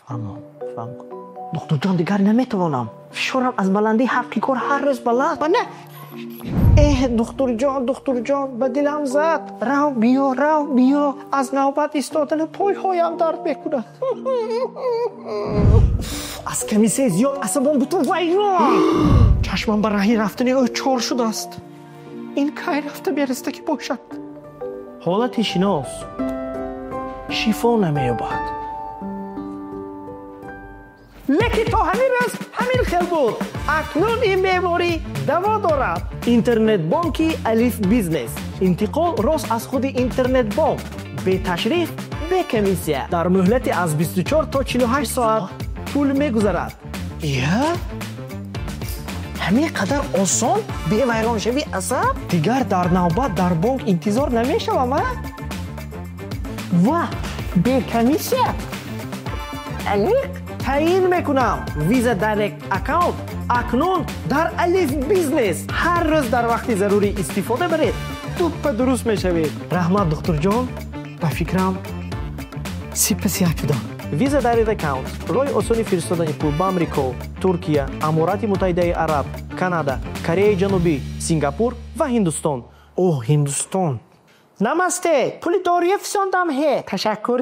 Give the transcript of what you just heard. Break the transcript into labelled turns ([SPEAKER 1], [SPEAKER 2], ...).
[SPEAKER 1] фармо кун. Доктор ҷон, дигар наметавонам. Фишорам аз баландии ҳаққи кор ҳар рӯз баланд. Ба не. Доктор ҷон, ба дилам зад. Рав биё. Аз навбат истодани пойҳоям дард мекунад. аз комиссия зиёд асабон бутун вайрон. чашмам ба раҳи рафтани ӯ чор шудааст. ин кай рафта бериста ки бошад. ҳолати шинос шифо намеёбад. леки то ҳамин роз ҳамин хел буд. акнун ин беморӣ даво дорад. интернет-бонки Alif Business. интиқол рост аз худи интернет-бонк. беташриф, бекомиссия. дар муҳлати аз 24 то 48 соат пул мегузарад. ҳамин қадар осон бевайроншавӣ асаб? дигар дар навбат дар бонк интизор намешавам. ва бекомиссия аниқ таъин мекунам. виза директ аккаунт акнун дар Alif Business. ҳар рӯз дар вақти зарурӣ истифода баред. туппа дуруст мешавед. раҳмат доктор ҷон. ба фикрам сипаси якдам. виза директ аккаунт роҳи осони фиристодани пул ба амрико, туркия, аморати муттаҳидаи араб, канада, кореяи ҷанубӣ, сингапур ва ҳиндустон. ҳиндустон. намасте. пули дорӣ фисондам. ташаккур.